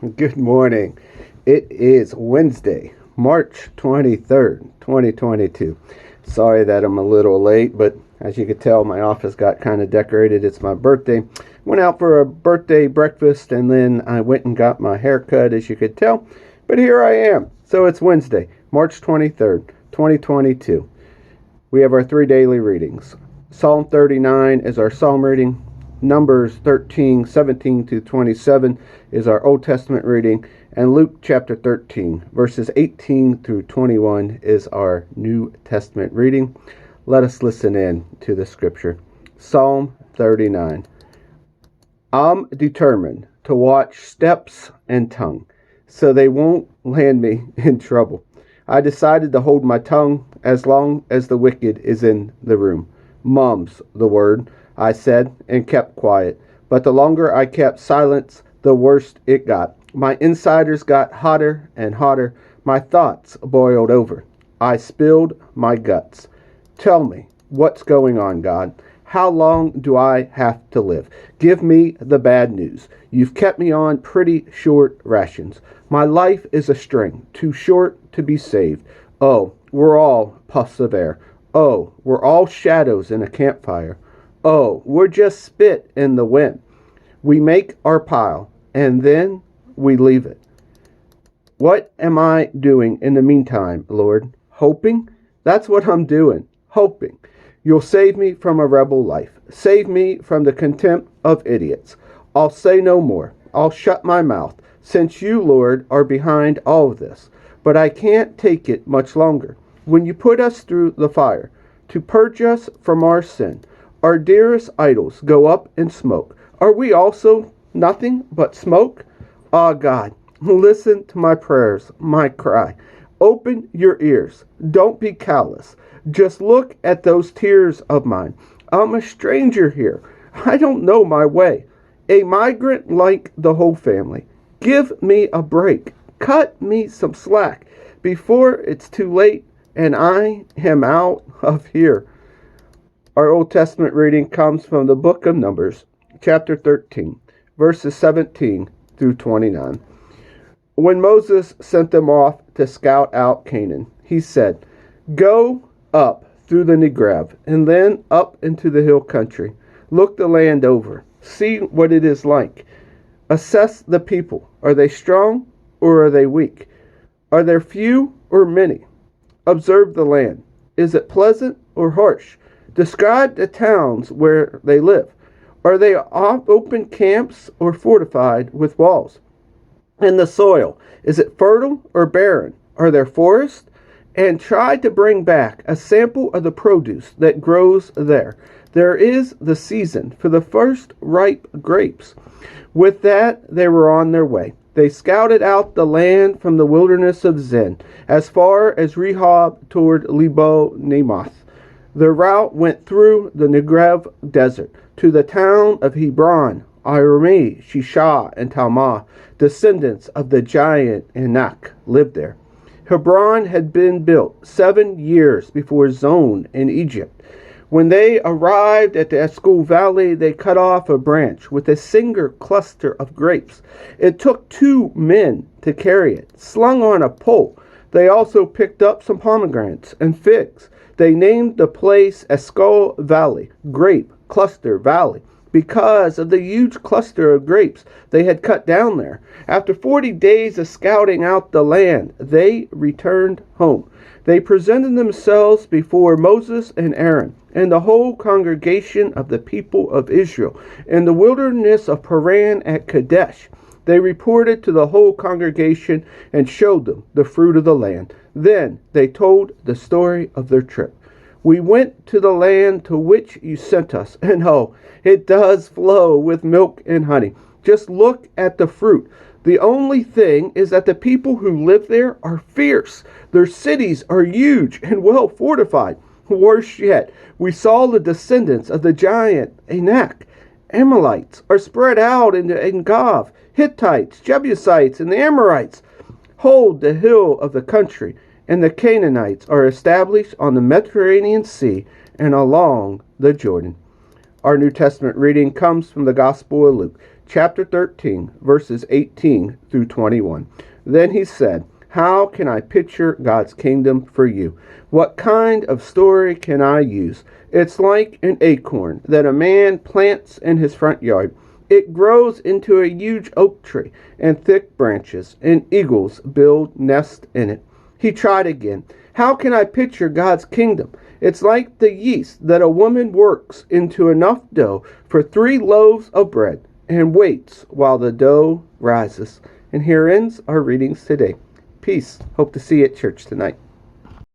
Good morning. It is Wednesday, March 23rd, 2022. Sorry that I'm a little late, but as you can tell, my office got kind of decorated. It's my birthday. Went out for a birthday breakfast, and then I went and got my hair cut, as you could tell. But here I am. So it's Wednesday, March 23rd, 2022. We have our three daily readings. Psalm 39 is our psalm reading. Numbers 13, 17 to 27 is our Old Testament reading, and Luke chapter 13, verses 18 through 21 is our New Testament reading. Let us listen in to the scripture. Psalm 39. I'm determined to watch steps and tongue, so they won't land me in trouble. I decided to hold my tongue as long as the wicked is in the room. Mum's the word, I said, and kept quiet. But the longer I kept silence, the worse it got. My insiders got hotter and hotter. My thoughts boiled over. I spilled my guts. Tell me, what's going on, God? How long do I have to live? Give me the bad news. You've kept me on pretty short rations. My life is a string, too short to be saved. Oh, we're all puffs of air. Oh, we're all shadows in a campfire. Oh, we're just spit in the wind. We make our pile, and then we leave it. What am I doing in the meantime, Lord? Hoping? That's what I'm doing. Hoping. You'll save me from a rebel life. Save me from the contempt of idiots. I'll say no more. I'll shut my mouth, since you, Lord, are behind all of this. But I can't take it much longer. When you put us through the fire to purge us from our sin, our dearest idols go up in smoke. Are we also nothing but smoke? Ah, God, listen to my prayers, my cry. Open your ears. Don't be callous. Just look at those tears of mine. I'm a stranger here. I don't know my way. A migrant like the whole family. Give me a break. Cut me some slack before it's too late and I am out of here. Our Old Testament reading comes from the book of Numbers, chapter 13, verses 17 through 29. When Moses sent them off to scout out Canaan, he said, "Go up through the Negev and then up into the hill country. Look the land over. See what it is like. Assess the people. Are they strong or are they weak? Are there few or many? Observe the land. Is it pleasant or harsh? Describe the towns where they live. Are they open camps or fortified with walls? And the soil, is it fertile or barren? Are there forests? And try to bring back a sample of the produce that grows there. There is the season for the first ripe grapes." With that, they were on their way. They scouted out the land from the wilderness of Zin, as far as Rehob toward Lebo-Namath. The route went through the Negev desert to the town of Hebron, Irmi, Shishah, and Talmah. Descendants of the giant Anak lived there. Hebron had been built 7 years before Zon in Egypt. When they arrived at the Eshcol Valley, they cut off a branch with a single cluster of grapes. It took 2 men to carry it, slung on a pole. They also picked up some pomegranates and figs. They named the place Eshcol Valley, Grape Cluster Valley, because of the huge cluster of grapes they had cut down there. After 40 days of scouting out the land, they returned home. They presented themselves before Moses and Aaron and the whole congregation of the people of Israel in the wilderness of Paran at Kadesh. They reported to the whole congregation and showed them the fruit of the land. Then they told the story of their trip. "We went to the land to which you sent us, and oh, it does flow with milk and honey. Just look at the fruit. The only thing is that the people who live there are fierce. Their cities are huge and well fortified. Worse yet, we saw the descendants of the giant Anak. Amalekites are spread out into Engov. Hittites, Jebusites, and the Amorites hold the hill of the country, and the Canaanites are established on the Mediterranean Sea and along the Jordan." Our New Testament reading comes from the Gospel of Luke, chapter 13, verses 18 through 21. Then he said, "How can I picture God's kingdom for you? What kind of story can I use? It's like an acorn that a man plants in his front yard. It grows into a huge oak tree and thick branches, and eagles build nests in it." He tried again. "How can I picture God's kingdom? It's like the yeast that a woman works into enough dough for 3 loaves of bread and waits while the dough rises." And here ends our readings today. Peace. Hope to see you at church tonight.